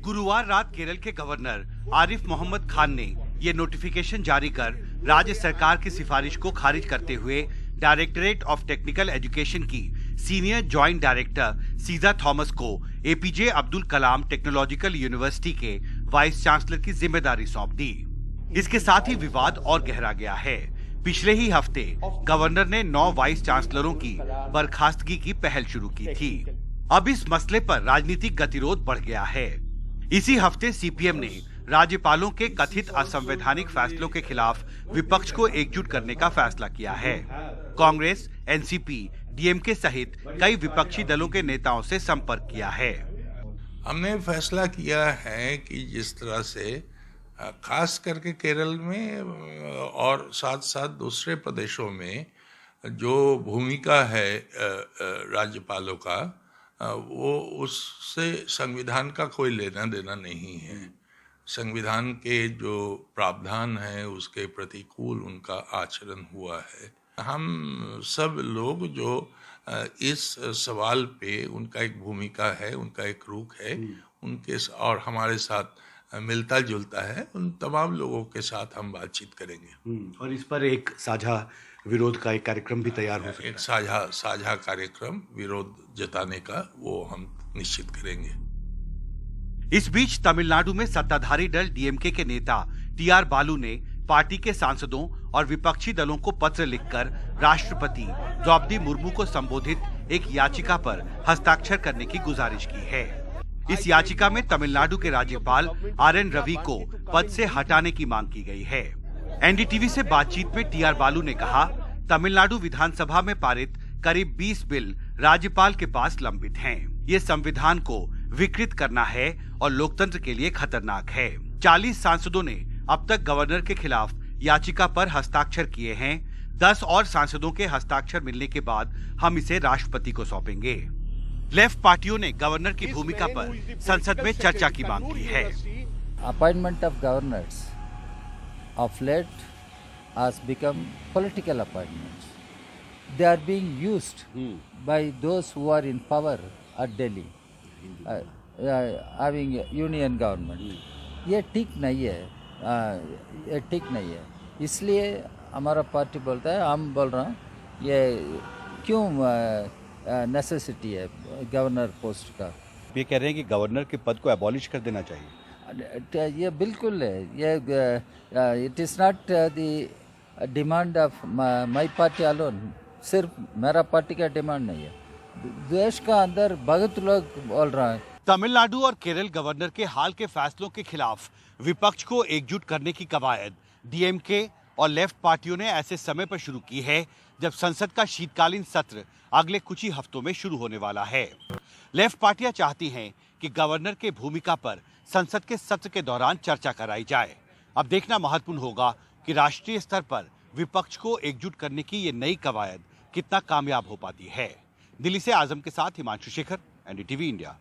गुरुवार रात केरल के गवर्नर आरिफ मोहम्मद खान ने ये नोटिफिकेशन जारी कर राज्य सरकार की सिफारिश को खारिज करते हुए डायरेक्टरेट ऑफ टेक्निकल एजुकेशन की सीनियर जॉइंट डायरेक्टर सीजा थॉमस को APJ Abdul Kalam technological university के वाइस चांसलर की जिम्मेदारी सौंप दी। इसके साथ ही विवाद और गहरा गया है। पिछले ही हफ्ते गवर्नर ने 9 वाइस चांसलरों की बर्खास्तगी की पहल शुरू की थी। अब इस मसले पर राजनीतिक गतिरोध बढ़ गया है। इसी हफ्ते सीपीएम ने राज्यपालों के कथित असंवैधानिक फैसलों के खिलाफ विपक्ष को एकजुट करने का फैसला किया है। कांग्रेस, एनसीपी, डीएमके सहित कई विपक्षी दलों के नेताओं से संपर्क किया है। हमने फैसला किया है कि जिस तरह से खास करके केरल में और साथ साथ दूसरे प्रदेशों में जो भूमिका है राज्यपालों का, वो उससे संविधान का कोई लेना देना नहीं है। संविधान के जो प्रावधान है उसके प्रतिकूल उनका आचरण हुआ है। हम सब लोग जो इस सवाल पे उनका एक भूमिका है, उनका एक रुख है, उनके और हमारे साथ मिलता जुलता है, उन तमाम लोगों के साथ हम बातचीत करेंगे। और इस पर एक साझा विरोध का एक कार्यक्रम भी तैयार हो सकता है। एक साझा कार्यक्रम विरोध जताने का वो हम निश्चित करेंगे। इस बीच तमिलनाडु में सत्ताधारी दल डीएमके के नेता टीआर बालू ने पार्टी के सांसदों और विपक्षी दलों को पत्र लिखकर राष्ट्रपति द्रौपदी मुर्मू को संबोधित एक याचिका पर हस्ताक्षर करने की गुजारिश की है। इस याचिका में तमिलनाडु के राज्यपाल आरएन रवि को पद से हटाने की मांग की गई है। एनडीटीवी से बातचीत में टीआर बालू ने कहा, तमिलनाडु विधानसभा में पारित करीब 20 बिल राज्यपाल के पास लंबित हैं। ये संविधान को विकृत करना है और लोकतंत्र के लिए खतरनाक है। 40 सांसदों ने अब तक गवर्नर के खिलाफ याचिका पर हस्ताक्षर किए हैं। 10 और सांसदों के हस्ताक्षर मिलने के बाद हम इसे राष्ट्रपति को सौंपेंगे। लेफ्ट पार्टियों ने गवर्नर की भूमिका पर संसद में चर्चा की मांग की है। Appointment of governors of late has become political appointments. They are being used by those who are in power at Delhi, having union government. ये ठीक नहीं है, ये ठीक नहीं है। इसलिए हमारा पार्टी बोलता है, हम बोल रहे हैं, ये क्यों नेसेसिटी है गवर्नर पोस्ट का। ये कह रहे हैं कि गवर्नर के पद को एबॉलिश कर देना चाहिए। ये बिल्कुल है, ये it is not the demand of my party alone. सिर्फ मेरा पार्टी का डिमांड नहीं है, देश का अंदर बहुत लोग बोल रहे हैं। तमिलनाडु और केरल गवर्नर के हाल के फैसलों के खिलाफ विपक्ष को एकजुट करने की कवायद डीएमके और लेफ्ट पार्टियों ने ऐसे समय पर शुरू की है जब संसद का शीतकालीन सत्र अगले कुछ ही हफ्तों में शुरू होने वाला है। लेफ्ट पार्टियां चाहती हैं कि गवर्नर के भूमिका पर संसद के सत्र के दौरान चर्चा कराई जाए। अब देखना महत्वपूर्ण होगा कि राष्ट्रीय स्तर पर विपक्ष को एकजुट करने की ये नई कवायद कितना कामयाब हो पाती है। दिल्ली से आजम के साथ हिमांशु शेखर, एनडीटीवी इंडिया।